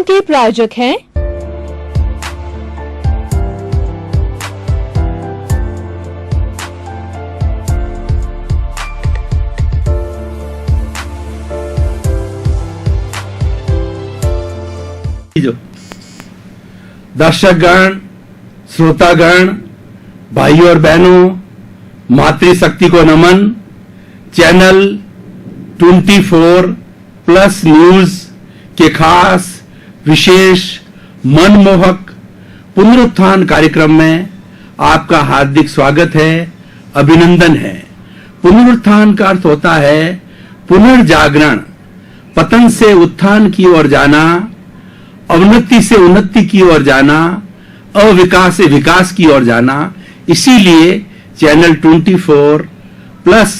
के प्रायोजक हैं दर्शकगण, श्रोतागण, भाई और बहनों, मातृशक्ति को नमन। चैनल 24+ न्यूज के खास विशेष मनमोहक पुनरुत्थान कार्यक्रम में आपका हार्दिक स्वागत है, अभिनंदन है। पुनरुत्थान का अर्थ होता है पुनर्जागरण, पतन से उत्थान की ओर जाना, अवनति से उन्नति की ओर जाना, अविकास से विकास की ओर जाना। इसीलिए चैनल 24+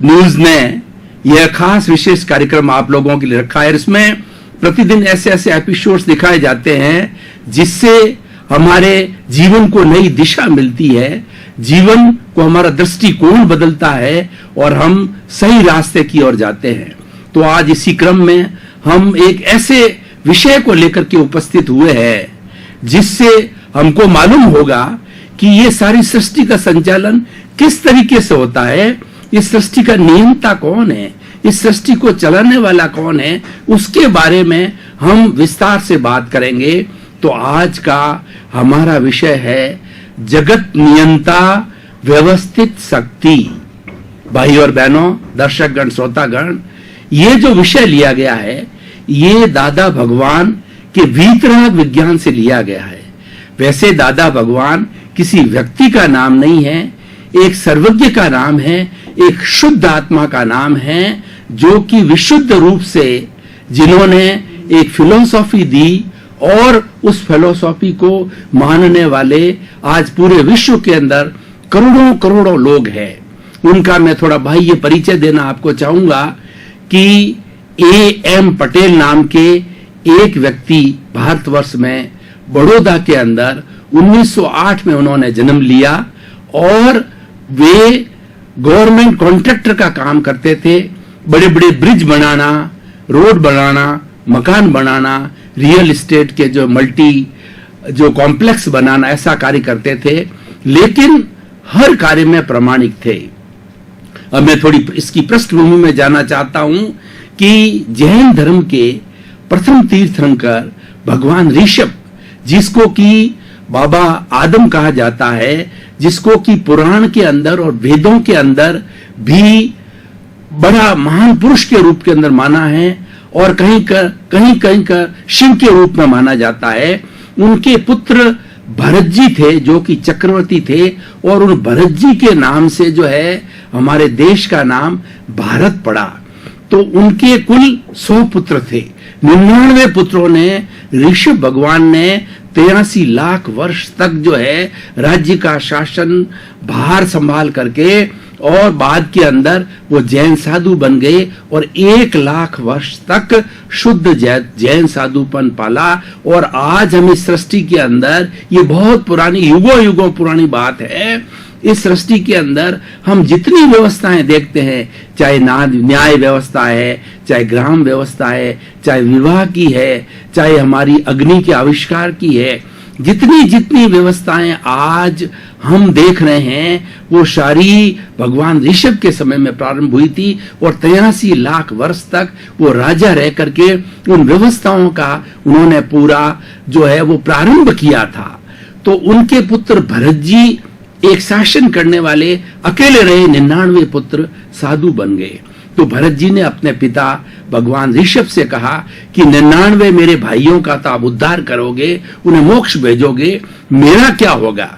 न्यूज ने यह खास विशेष कार्यक्रम आप लोगों के लिए रखा है। इसमें प्रतिदिन ऐसे ऐसे एपिसोड्स दिखाए जाते हैं जिससे हमारे जीवन को नई दिशा मिलती है, जीवन को हमारा दृष्टिकोण बदलता है और हम सही रास्ते की ओर जाते हैं। तो आज इसी क्रम में हम एक ऐसे विषय को लेकर के उपस्थित हुए हैं जिससे हमको मालूम होगा कि ये सारी सृष्टि का संचालन किस तरीके से होता है, इस सृष्टि का नियंता कौन है, इस सृष्टि को चलाने वाला कौन है, उसके बारे में हम विस्तार से बात करेंगे। तो आज का हमारा विषय है जगत नियंता व्यवस्थित शक्ति। भाई और बहनों, दर्शकगण, श्रोतागण, ये जो विषय लिया गया है ये दादा भगवान के वीतराग विज्ञान से लिया गया है। वैसे दादा भगवान किसी व्यक्ति का नाम नहीं है, एक सर्वज्ञ का नाम है, एक शुद्ध आत्मा का नाम है, जो कि विशुद्ध रूप से जिन्होंने एक फिलॉसफी दी और उस फिलॉसफी को मानने वाले आज पूरे विश्व के अंदर करोड़ों करोड़ों लोग हैं। उनका मैं थोड़ा भाई ये परिचय देना आपको चाहूंगा कि A.M. पटेल नाम के एक व्यक्ति भारतवर्ष में बड़ौदा के अंदर 1908 में उन्होंने जन्म लिया और वे गवर्नमेंट कॉन्ट्रैक्टर का काम करते थे। बड़े बड़े ब्रिज बनाना, रोड बनाना, मकान बनाना, रियल एस्टेट के जो कॉम्प्लेक्स बनाना, ऐसा कार्य करते थे, लेकिन हर कार्य में प्रामाणिक थे। अब मैं थोड़ी इसकी पृष्ठभूमि में जाना चाहता हूं कि जैन धर्म के प्रथम तीर्थंकर भगवान ऋषभ, जिसको कि बाबा आदम कहा जाता है, जिसको कि पुराण के अंदर और वेदों के अंदर भी बड़ा महान पुरुष के रूप के अंदर माना है और कहीं का शिव के रूप में माना जाता है। उनके पुत्र भरत जी थे जो कि चक्रवर्ती थे और उन भरत जी के नाम से जो है हमारे देश का नाम भारत पड़ा। तो उनके कुल 100 पुत्र थे। 99 पुत्रों ने ऋषभ भगवान ने 83 लाख वर्ष तक जो है राज्य का शासन भार संभाल करके और बाद के अंदर वो जैन साधु बन गए और 1 लाख वर्ष तक शुद्ध जैन साधुपन पाला। और आज हम इस सृष्टि के अंदर, ये बहुत पुरानी युगों युगों पुरानी बात है, इस सृष्टि के अंदर हम जितनी व्यवस्थाएं देखते हैं, चाहे न्याय व्यवस्था है, चाहे ग्राम व्यवस्था है, चाहे विवाह की है, चाहे हमारी अग्नि के आविष्कार की है, जितनी जितनी व्यवस्थाएं आज हम देख रहे हैं वो सारी भगवान ऋषभ के समय में प्रारंभ हुई थी और 83 लाख वर्ष तक वो राजा रह करके उन व्यवस्थाओं का उन्होंने पूरा जो है वो प्रारंभ किया था। तो उनके पुत्र भरत जी एक शासन करने वाले अकेले रहे, 99 पुत्र साधु बन गए। तो भरत जी ने अपने पिता भगवान ऋषभ से कहा कि 99 मेरे भाइयों का तो आप उद्धार करोगे, उन्हें मोक्ष भेजोगे, मेरा क्या होगा?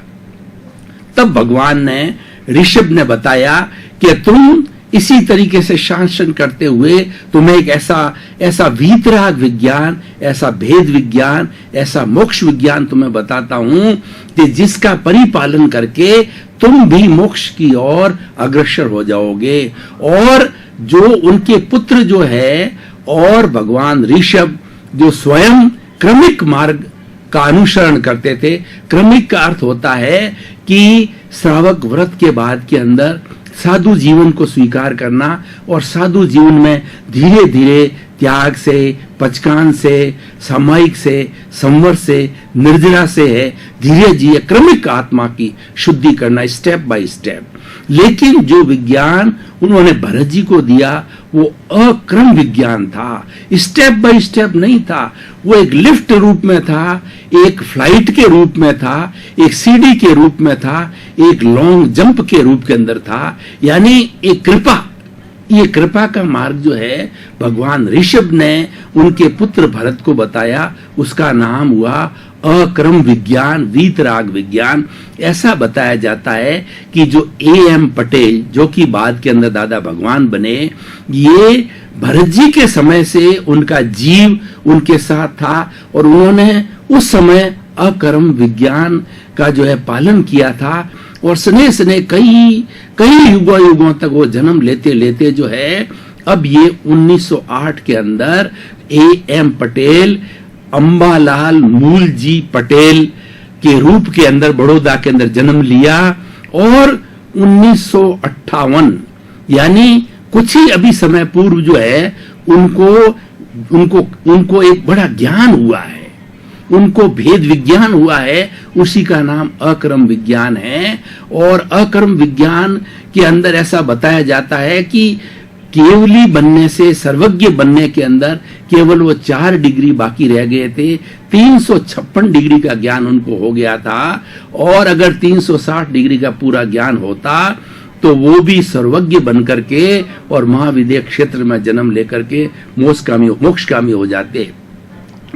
तब भगवान ने ऋषभ ने बताया कि तुम इसी तरीके से शासन करते हुए तुम्हें एक ऐसा वीतराग विज्ञान, ऐसा भेद विज्ञान, ऐसा मोक्ष विज्ञान तुम्हें बताता हूं कि जिसका परिपालन करके तुम भी मोक्ष की ओर अग्रसर हो जाओगे। और जो उनके पुत्र जो है और भगवान ऋषभ जो स्वयं क्रमिक मार्ग का अनुसरण करते थे। क्रमिक का अर्थ होता है कि श्रावक व्रत के बाद के अंदर साधु जीवन को स्वीकार करना और साधु जीवन में धीरे धीरे त्याग से, पचकान से, सामायिक से, संवर से, निर्जरा से है। धीरे धीरे क्रमिक आत्मा की शुद्धि करना, स्टेप बाय स्टेप। लेकिन जो विज्ञान उन्होंने भरत जी को दिया वो अक्रम विज्ञान था, स्टेप बाय स्टेप नहीं था। वो एक लिफ्ट रूप में था, एक फ्लाइट के रूप में था, एक सीढ़ी के रूप में था, एक लॉन्ग जंप के रूप के अंदर था, यानी एक कृपा। ये कृपा का मार्ग जो है भगवान ऋषभ ने उनके पुत्र भरत को बताया, उसका नाम हुआ अक्रम विज्ञान, वीतराग विज्ञान। ऐसा बताया जाता है कि जो A.M. पटेल, जो कि बाद के अंदर दादा भगवान बने, ये भरत जी के समय से उनका जीव उनके साथ था और उन्होंने उस समय अक्रम विज्ञान का जो है पालन किया था। और स्नेह स्नेह कई युगों तक वो जन्म लेते लेते जो है अब ये 1908 के अंदर A.M. पटेल, अंबालाल मूल जी पटेल के रूप के अंदर बड़ौदा के अंदर जन्म लिया। और 1958 यानी कुछ ही अभी समय पूर्व जो है उनको एक बड़ा ज्ञान हुआ है, उनको भेद विज्ञान हुआ है, उसी का नाम अक्रम विज्ञान है। और अक्रम विज्ञान के अंदर ऐसा बताया जाता है कि केवली बनने से, सर्वज्ञ बनने के अंदर केवल वो 4 डिग्री बाकी रह गए थे। 356 डिग्री का ज्ञान उनको हो गया था। और अगर 360 डिग्री का पूरा ज्ञान होता तो वो भी सर्वज्ञ बन करके और महाविद्य क्षेत्र में जन्म लेकर के मोक्षकामी हो जाते।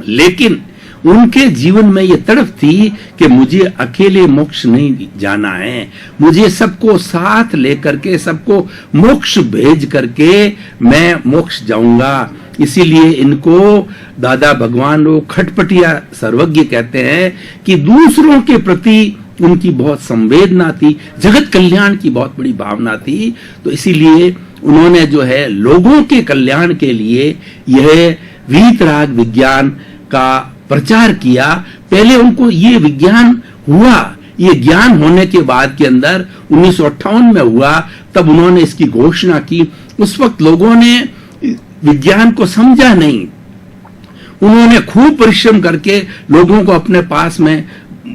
लेकिन उनके जीवन में ये तड़प थी कि मुझे अकेले मोक्ष नहीं जाना है, मुझे सबको साथ लेकर के, सबको मोक्ष भेज करके मैं मोक्ष जाऊंगा। इसीलिए इनको दादा भगवान लोग खटपटिया सर्वज्ञ कहते हैं कि दूसरों के प्रति उनकी बहुत संवेदना थी, जगत कल्याण की बहुत बड़ी भावना थी। तो इसीलिए उन्होंने जो है लोगों के कल्याण के लिए यह वीतराग विज्ञान का प्रचार किया। पहले उनको ये विज्ञान हुआ, ये ज्ञान होने के बाद के अंदर 1958 में हुआ, तब उन्होंने इसकी घोषणा की। उस वक्त लोगों ने विज्ञान को समझा नहीं। उन्होंने खूब परिश्रम करके लोगों को अपने पास में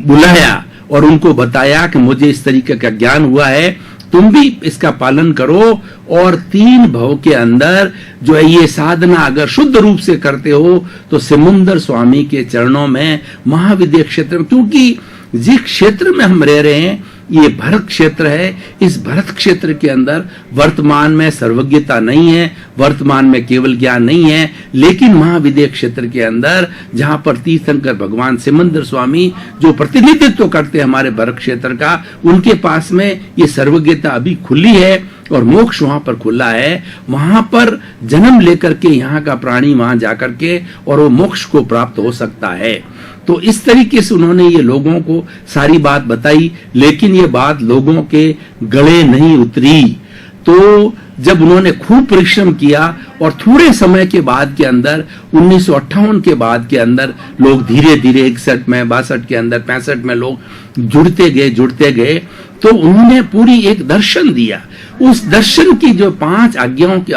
बुलाया और उनको बताया कि मुझे इस तरीके का ज्ञान हुआ है, तुम भी इसका पालन करो। और 3 भव के अंदर जो है ये साधना अगर शुद्ध रूप से करते हो तो सिमुंदर स्वामी के चरणों में, महाविद्य क्षेत्र में, क्योंकि जिस क्षेत्र में हम रह रहे हैं ये भरत क्षेत्र है, इस भरत क्षेत्र के अंदर वर्तमान में सर्वज्ञता नहीं है, वर्तमान में केवल ज्ञान नहीं है। लेकिन महाविद्य क्षेत्र के अंदर जहां पर तीर्थंकर भगवान सिमंदर स्वामी जो प्रतिनिधित्व करते हैं हमारे भरत क्षेत्र का, उनके पास में ये सर्वज्ञता अभी खुली है और मोक्ष वहां पर खुला है। वहां पर जन्म लेकर के यहाँ का प्राणी वहां जाकर के और वो मोक्ष को प्राप्त हो सकता है। तो इस तरीके से उन्होंने ये लोगों को सारी बात बताई, लेकिन ये बात लोगों के गले नहीं उतरी। तो जब उन्होंने खूब परिश्रम किया और थोड़े समय के बाद के अंदर 1958 के बाद के अंदर लोग धीरे धीरे 61 में, 62 के अंदर, 65 में लोग जुड़ते गए, तो उन्होंने पूरी एक दर्शन दिया। उस दर्शन की जो 5 आज्ञाओं के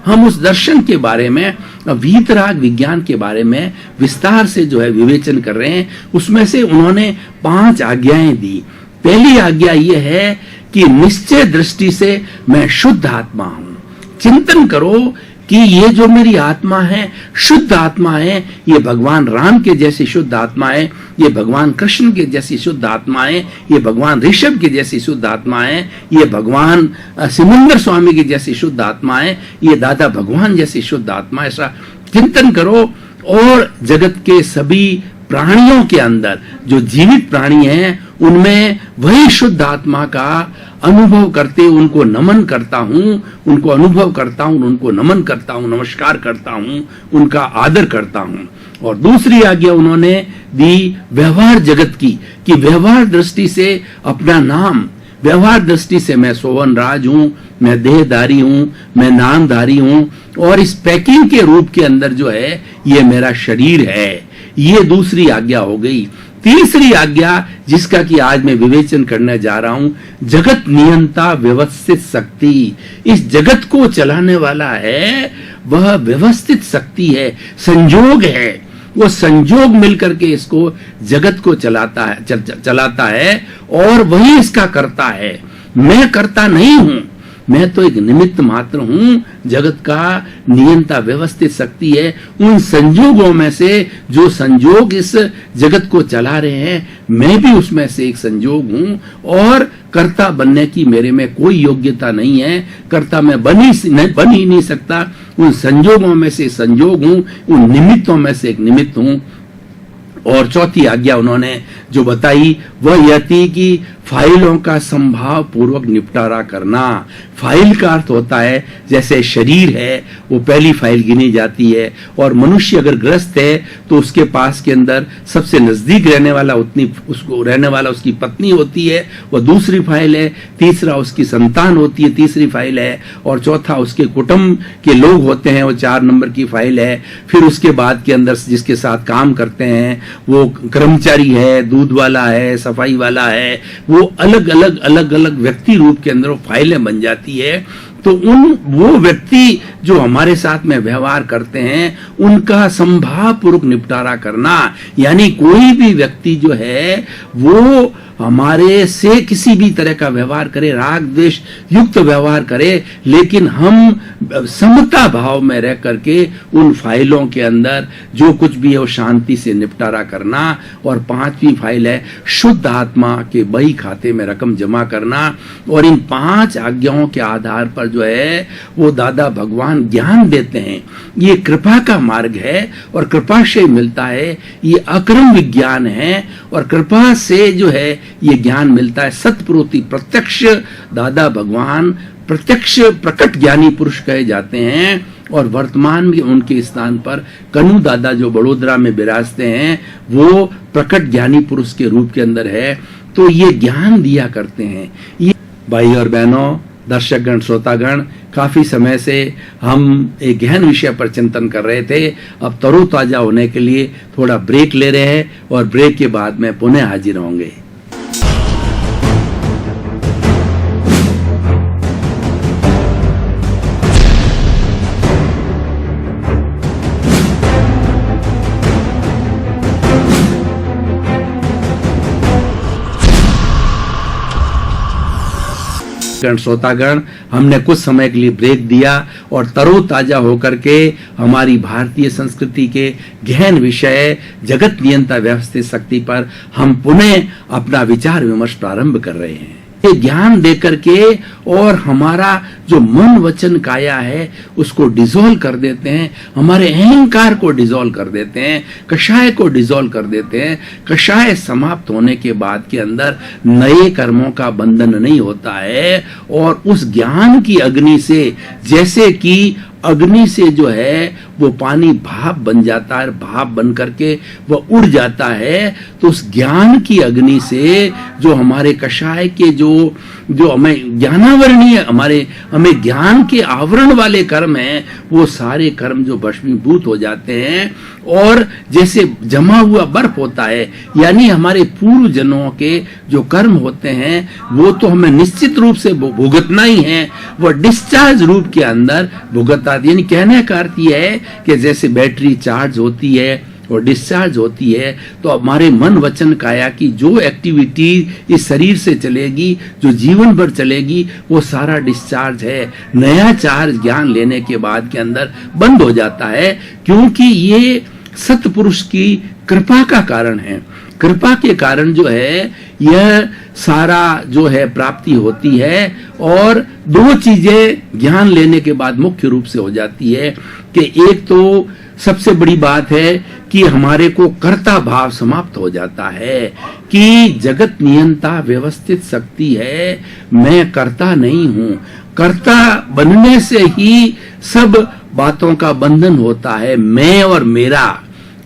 हम उस दर्शन के बारे में, वीतराग विज्ञान के बारे में विस्तार से जो है विवेचन कर रहे हैं। उसमें से उन्होंने 5 आज्ञाएं दी। पहली आज्ञा ये है कि निश्चय दृष्टि से मैं शुद्ध आत्मा हूं। चिंतन करो कि ये जो मेरी आत्मा है शुद्ध आत्मा है, ये भगवान राम के जैसी शुद्ध आत्मा है, ये भगवान कृष्ण के जैसी शुद्ध आत्मा है, ये भगवान ऋषभ के जैसी शुद्ध आत्मा है, ये भगवान सिमंदर स्वामी की जैसी शुद्ध आत्मा है, ये दादा भगवान जैसी शुद्ध आत्मा है। ऐसा चिंतन करो और जगत के सभी प्राणियों के अंदर जो जीवित प्राणी हैं उनमें वही शुद्ध आत्मा का अनुभव करते, उनको नमन करता हूं, उनको अनुभव करता हूं, उनको नमन करता हूं, नमस्कार करता हूं, उनका आदर करता हूं। और दूसरी आज्ञा उन्होंने दी व्यवहार जगत की, कि व्यवहार दृष्टि से अपना नाम, व्यवहार दृष्टि से मैं सोवन राज हूं, मैं देहधारी हूं, मैं नामधारी हूं, और इस पैकिंग के रूप के अंदर जो है ये मेरा शरीर है। ये दूसरी आज्ञा हो गई। तीसरी आज्ञा जिसका कि आज मैं विवेचन करने जा रहा हूं, जगत नियंता व्यवस्थित शक्ति। इस जगत को चलाने वाला है वह व्यवस्थित शक्ति है, संयोग है। वो संयोग मिलकर के इसको जगत को चलाता है और वही इसका करता है। मैं करता नहीं हूं, मैं तो एक निमित्त मात्र हूं। जगत का नियंता व्यवस्थित शक्ति है। उन संयोगों में से जो संयोग इस जगत को चला रहे हैं, मैं भी उसमें से एक संयोग हूं और कर्ता बनने की मेरे में कोई योग्यता नहीं है। कर्ता मैं बन ही नहीं सकता। उन संयोगों में से संयोग हूं, उन निमित्तों में से एक निमित्त हूं। और चौथी आज्ञा उन्होंने जो बताई वह यह थी कि फाइलों का संभाव पूर्वक निपटारा करना। फाइल का अर्थ होता है जैसे शरीर है वो पहली फाइल गिनी जाती है, और मनुष्य अगर ग्रस्त है तो उसके पास के अंदर सबसे नजदीक रहने वाला उसकी पत्नी होती है, वह दूसरी फाइल है। तीसरा उसकी संतान होती है, तीसरी फाइल है। और चौथा उसके कुटुंब के लोग होते हैं, वो 4 नंबर की फाइल है। फिर उसके बाद के अंदर जिसके साथ काम करते हैं वो कर्मचारी है, दूध वाला है, सफाई वाला है, वो अलग अलग व्यक्ति रूप के अंदर फाइलें बन जाती है। तो वो व्यक्ति जो हमारे साथ में व्यवहार करते हैं उनका संभाव पूर्वक निपटारा करना, यानी कोई भी व्यक्ति जो है वो हमारे से किसी भी तरह का व्यवहार करे, राग द्वेष युक्त व्यवहार करे, लेकिन हम समता भाव में रह करके उन फाइलों के अंदर जो कुछ भी है वो शांति से निपटारा करना। और 5वीं फाइल है शुद्ध आत्मा के बही खाते में रकम जमा करना। और इन 5 आज्ञाओं के आधार पर जो है वो दादा भगवान ज्ञान देते हैं। ये कृपा का मार्ग है और कृपा से मिलता है, ये अक्रम विज्ञान है और कृपा से जो है ये ज्ञान मिलता है। सतपुरुति प्रत्यक्ष दादा भगवान प्रत्यक्ष प्रकट ज्ञानी पुरुष कहे जाते हैं। और वर्तमान में उनके स्थान पर कनु दादा जो बड़ोदरा में विराजते हैं वो प्रकट ज्ञानी पुरुष के रूप के अंदर है। तो ये ज्ञान दिया करते हैं। ये भाई और बहनों, दर्शकगण, श्रोतागण, काफी समय से हम एक गहन विषय पर चिंतन कर रहे थे। अब तरोताजा होने के लिए थोड़ा ब्रेक ले रहे हैं और ब्रेक के बाद में पुनः हाजिर होंगे। श्रोतागण, हमने कुछ समय के लिए ब्रेक दिया और तरोताजा होकर के हमारी भारतीय संस्कृति के गहन विषय जगत नियंता व्यवस्थित शक्ति पर हम पुनः अपना विचार विमर्श प्रारंभ कर रहे हैं। ये ज्ञान देकर के और हमारा जो मन वचन काया है उसको डिसॉल्व कर देते हैं, हमारे अहंकार को डिसॉल्व कर देते हैं, कषाय को डिसॉल्व कर देते हैं। कषाय समाप्त होने के बाद के अंदर नए कर्मों का बंधन नहीं होता है और उस ज्ञान की अग्नि से, जैसे कि अग्नि से जो है वो पानी भाप बन जाता है, भाप बन करके वह उड़ जाता है, तो उस ज्ञान की अग्नि से जो हमारे कषाय के जो हमें ज्ञानावरणीय हमें ज्ञान के आवरण वाले कर्म हैं, वो सारे कर्म जो भस्मीभूत हो जाते हैं और जैसे जमा हुआ बर्फ होता है, यानी हमारे पूर्व जन्मों के जो कर्म होते हैं वो तो हमें निश्चित रूप से भुगतना ही है, वो डिस्चार्ज रूप के अंदर भुगता। यानी कहने का अर्थ यह है कि जैसे बैटरी चार्ज होती है और डिस्चार्ज होती है, तो हमारे मन वचन काया की जो एक्टिविटी इस शरीर से चलेगी, जो जीवन भर चलेगी, वो सारा डिस्चार्ज है। नया चार्ज ज्ञान लेने के बाद के अंदर बंद हो जाता है, क्योंकि ये सतपुरुष की कृपा का कारण है। कृपा के कारण जो है यह सारा जो है प्राप्ति होती है। और 2 चीजें ज्ञान लेने के बाद मुख्य रूप से हो जाती है कि एक तो सबसे बड़ी बात है कि हमारे को कर्ता भाव समाप्त हो जाता है कि जगत नियंता व्यवस्थित शक्ति है, मैं कर्ता नहीं हूं। कर्ता बनने से ही सब बातों का बंधन होता है। मैं और मेरा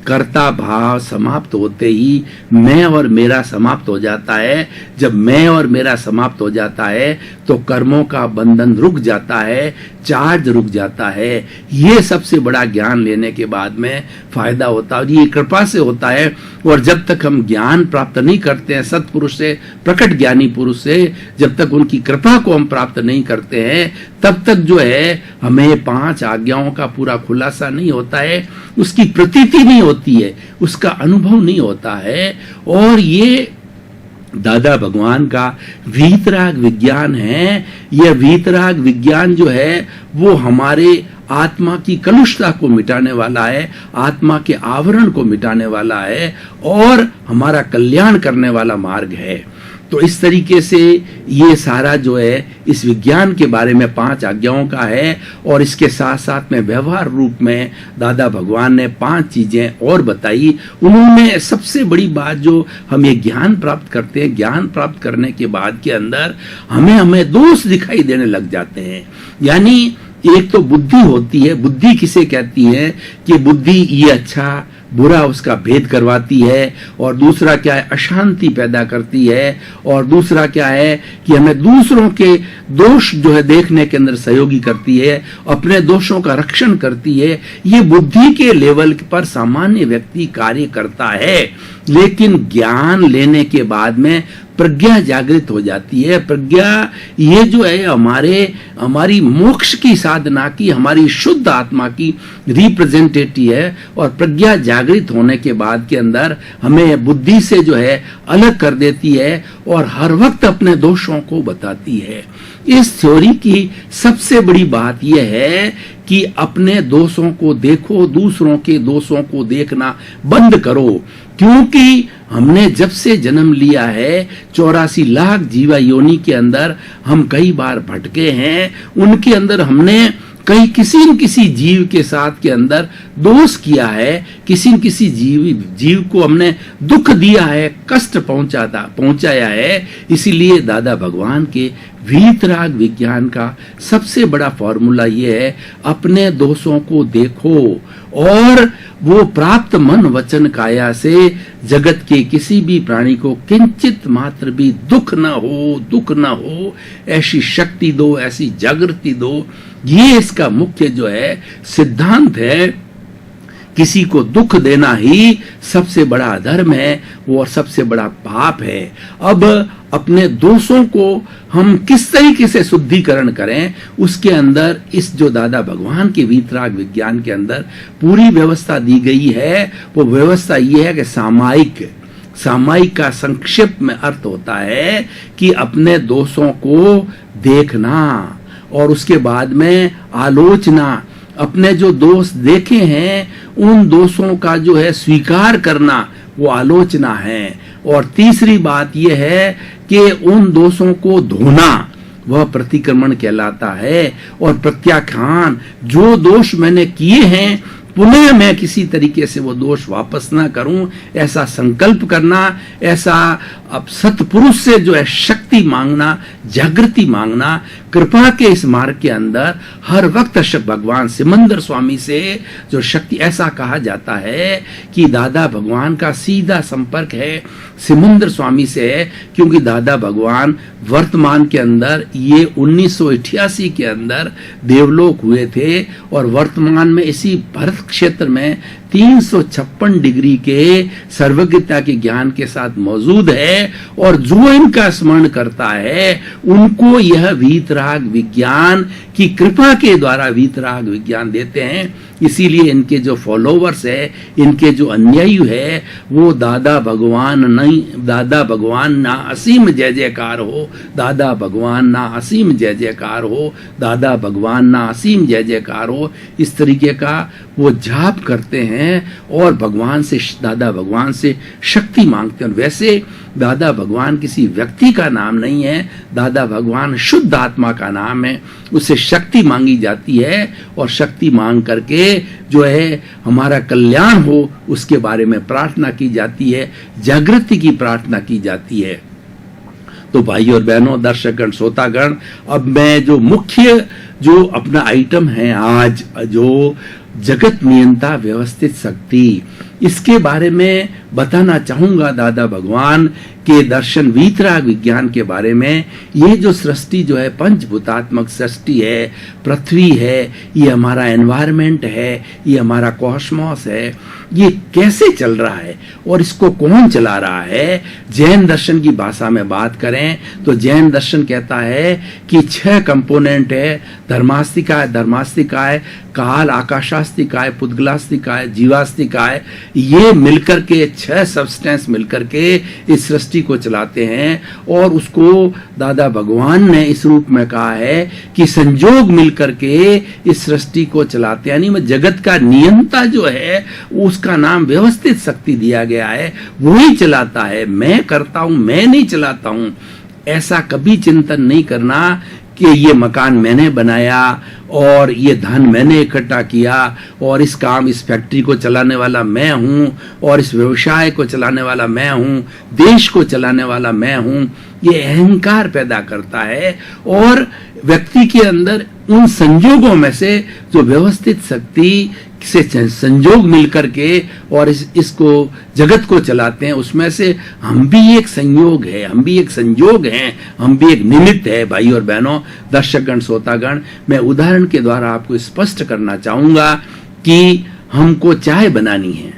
कर्ता भाव समाप्त होते ही मैं और मेरा समाप्त हो जाता है। जब मैं और मेरा समाप्त हो जाता है तो कर्मों का बंधन रुक जाता है। चार्ज रुक जाता है। ये सबसे बड़ा ज्ञान लेने के बाद में फायदा होता है और ये कृपा से होता है। और जब तक हम ज्ञान प्राप्त नहीं करते हैं सत्पुरुष से, प्रकट ज्ञानी पुरुष से, जब तक उनकी कृपा को हम प्राप्त नहीं करते हैं तब तक जो है हमें 5 आज्ञाओं का पूरा खुलासा नहीं होता है, उसकी प्रतीति नहीं होती है, उसका अनुभव नहीं होता है। और ये दादा भगवान का वीतराग विज्ञान है। यह वीतराग विज्ञान जो है वो हमारे आत्मा की कलुषता को मिटाने वाला है, आत्मा के आवरण को मिटाने वाला है और हमारा कल्याण करने वाला मार्ग है। तो इस तरीके से ये सारा जो है इस विज्ञान के बारे में 5 आज्ञाओं का है। और इसके साथ साथ में व्यवहार रूप में दादा भगवान ने 5 चीजें और बताई। उन्होंने सबसे बड़ी बात जो हम ये ज्ञान प्राप्त करते हैं, ज्ञान प्राप्त करने के बाद के अंदर हमें दोष दिखाई देने लग जाते हैं। यानी एक तो बुद्धि होती है। बुद्धि किसे कहती है कि बुद्धि ये अच्छा बुरा उसका भेद करवाती है। और दूसरा क्या है, अशांति पैदा करती है। और दूसरा क्या है कि हमें दूसरों के दोष जो है देखने के अंदर सहयोगी करती है, अपने दोषों का रक्षण करती है। ये बुद्धि के लेवल पर सामान्य व्यक्ति कार्य करता है। लेकिन ज्ञान लेने के बाद में प्रज्ञा जागृत हो जाती है। प्रज्ञा ये जो है हमारी मोक्ष की साधना की, हमारी शुद्ध आत्मा की रिप्रेजेंटेटिव है। और प्रज्ञा जागृत होने के बाद के अंदर हमें बुद्धि से जो है अलग कर देती है और हर वक्त अपने दोषों को बताती है। इस थ्योरी की सबसे बड़ी बात यह है कि अपने दोषों को देखो, दूसरों के दोषों को देखना बंद करो। क्योंकि हमने जब से जन्म लिया है 84 लाख जीवा योनि के अंदर हम कई बार भटके हैं। उनके अंदर हमने कहीं किसी न किसी जीव के साथ के अंदर दोष किया है, किसी न किसी जीव को हमने दुख दिया है, कष्ट पहुंचाया है। इसीलिए दादा भगवान के वीतराग विज्ञान का सबसे बड़ा फॉर्मूला ये है, अपने दोषों को देखो और वो प्राप्त मन वचन काया से जगत के किसी भी प्राणी को किंचित मात्र भी दुख न हो ऐसी शक्ति दो, ऐसी जागृति दो। ये इसका मुख्य जो है सिद्धांत है। किसी को दुख देना ही सबसे बड़ा अधर्म है और सबसे बड़ा पाप है। अब अपने दोषों को हम किस तरीके से शुद्धिकरण करें, उसके अंदर इस जो दादा भगवान के वीतराग विज्ञान के अंदर पूरी व्यवस्था दी गई है। वो व्यवस्था ये है कि सामायिक का संक्षिप्त में अर्थ होता है कि अपने दोषों को देखना और उसके बाद में आलोचना, अपने जो दोष देखे हैं उन दोषों का जो है स्वीकार करना, वो आलोचना है। और तीसरी बात यह है कि उन दोषों को धोना, वह प्रतिक्रमण कहलाता है। और प्रत्याख्यान, जो दोष मैंने किए हैं पुनः मैं किसी तरीके से वो दोष वापस ना करूं, ऐसा संकल्प करना, ऐसा अब सतपुरुष से जो है शक्ति मांगना, जागृति मांगना। कृपा के इस मार्ग के अंदर हर वक्त भगवान सिमंदर स्वामी से जो शक्ति, ऐसा कहा जाता है कि दादा भगवान का सीधा संपर्क है सिमंदर स्वामी से है। क्योंकि दादा भगवान वर्तमान के अंदर ये 1988 के अंदर देवलोक हुए थे और वर्तमान में इसी भरत क्षेत्र में 356 डिग्री के सर्वज्ञता के ज्ञान के साथ मौजूद है। और जो इनका स्मरण करता है उनको यह वीतराग विज्ञान की कृपा के द्वारा वीतराग विज्ञान देते हैं। इसीलिए इनके जो फॉलोवर्स है, इनके जो अनुयायी है, वो दादा भगवान ना असीम जय जयकार हो, दादा भगवान ना असीम जय जयकार हो, दादा भगवान ना असीम जय जयकार हो, इस तरीके का वो जाप करते हैं और दादा भगवान से शक्ति मांगते हैं। वैसे दादा भगवान किसी व्यक्ति का नाम नहीं है, दादा भगवान शुद्ध आत्मा का नाम है। उससे शक्ति मांगी जाती है और शक्ति मांग करके जो है हमारा कल्याण हो उसके बारे में प्रार्थना की जाती है, जागृति की प्रार्थना की जाती है। तो भाई और बहनों, दर्शकगण, श्रोतागण, अब मैं जो मुख्य जो अपना आइटम है आज, जो जगत नियंता व्यवस्थित शक्ति, इसके बारे में बताना चाहूंगा दादा भगवान के दर्शन वीतराग विज्ञान के बारे में। ये जो सृष्टि जो है पंचभूतात्मक सृष्टि है, पृथ्वी है, ये हमारा एनवायरमेंट है, ये हमारा कॉस्मॉस है, ये कैसे चल रहा है और इसको कौन चला रहा है। जैन दर्शन की भाषा में बात करें तो जैन दर्शन कहता है कि 6 कंपोनेंट है, धर्मास्तिकाय, काल, आकाशास्तिकाय, पुद्गलास्तिकाय, जीवास्तिकाय, ये मिलकर के 6 सब्सटेंस मिलकर के इस सृष्टि को चलाते हैं। और उसको दादा भगवान ने इस रूप में कहा है कि संजोग मिलकर के इस सृष्टि को चलाते हैं, यानी जगत का नियंता जो है उसका नाम व्यवस्थित शक्ति दिया गया है, वही चलाता है। मैं करता हूं, मैं नहीं चलाता हूं, ऐसा कभी चिंतन नहीं करना कि ये मकान मैंने बनाया और ये धन मैंने इकट्ठा किया और इस फैक्ट्री को चलाने वाला मैं हूं और इस व्यवसाय को चलाने वाला मैं हूं, देश को चलाने वाला मैं हूं। ये अहंकार पैदा करता है और व्यक्ति के अंदर उन संजोगों में से जो व्यवस्थित शक्ति से संजोग मिलकर के और इसको जगत को चलाते हैं, उसमें से हम भी एक संयोग है, हम भी एक संयोग हैं, हम भी एक निमित्त है। भाई और बहनों, दर्शकगण, श्रोतागण, मैं उदाहरण के द्वारा आपको स्पष्ट करना चाहूंगा कि हमको चाय बनानी है।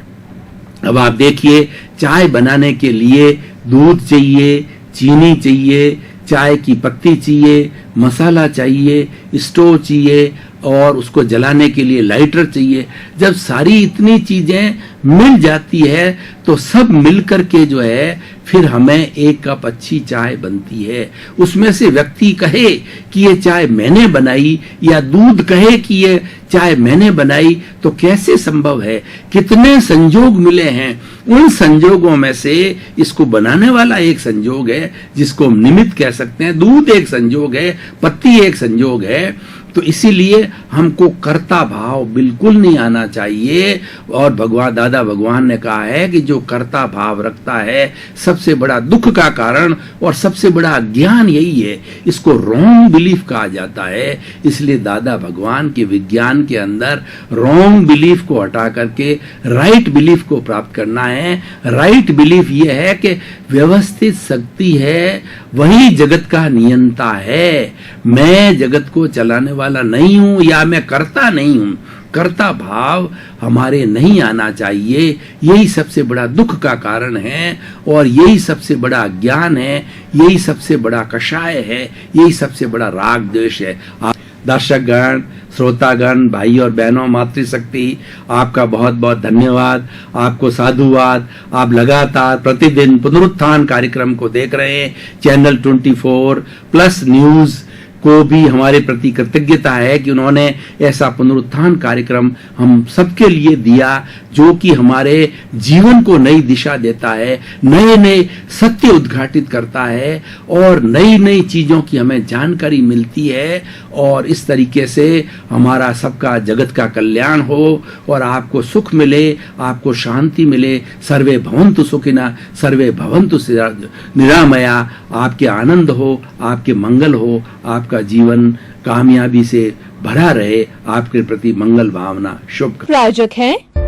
अब आप देखिए, चाय बनाने के लिए दूध चाहिए, चीनी चाहिए, चाय की पत्ती चाहिए, मसाला चाहिए, स्टोव चाहिए और उसको जलाने के लिए लाइटर चाहिए। जब सारी इतनी चीजें मिल जाती है तो सब मिलकर के जो है फिर हमें एक कप अच्छी चाय बनती है। उसमें से व्यक्ति कहे कि ये चाय मैंने बनाई या दूध कहे कि ये चाय मैंने बनाई, तो कैसे संभव है? कितने संजोग मिले हैं, उन संजोगों में से इसको बनाने वाला एक संजोग है जिसको हम निमित्त कह सकते हैं, दूध एक संजोग है, पत्ती एक संजोग है। तो इसीलिए हमको कर्ता भाव बिल्कुल नहीं आना चाहिए। और दादा भगवान ने कहा है कि जो कर्ता भाव रखता है सबसे बड़ा दुख का कारण और सबसे बड़ा अज्ञान यही है, इसको रॉन्ग बिलीफ कहा जाता है। इसलिए दादा भगवान के विज्ञान के अंदर रॉन्ग बिलीफ को हटा करके राइट बिलीफ को प्राप्त करना है। राइट बिलीफ ये है कि व्यवस्थित शक्ति है, वही जगत का नियंता है। मैं जगत को चलाने वाला नहीं हूं या मैं करता नहीं हूं। कर्ता भाव हमारे नहीं आना चाहिए, यही सबसे बड़ा दुख का कारण है और यही सबसे बड़ा अज्ञान है, यही सबसे बड़ा कषाय है, यही सबसे बड़ा राग द्वेष है। दर्शकगण, श्रोतागण, भाई और बहनों, मातृशक्ति, आपका बहुत बहुत धन्यवाद, आपको साधुवाद। आप लगातार प्रतिदिन पुनरुत्थान कार्यक्रम को देख रहे हैं। चैनल 24+ न्यूज को भी हमारे प्रति कृतज्ञता है कि उन्होंने ऐसा पुनरुत्थान कार्यक्रम हम सबके लिए दिया जो कि हमारे जीवन को नई दिशा देता है, नए नए सत्य उद्घाटित करता है और नई नई चीजों की हमें जानकारी मिलती है। और इस तरीके से हमारा सबका जगत का कल्याण हो और आपको सुख मिले, आपको शांति मिले। सर्वे भवन्तु सुखिनः, सर्वे भवन्तु निरामया। आपके आनंद हो, आपके मंगल हो, आपका जीवन कामयाबी से भरा रहे। आपके प्रति मंगल भावना। शुभ। प्रायोजक हैं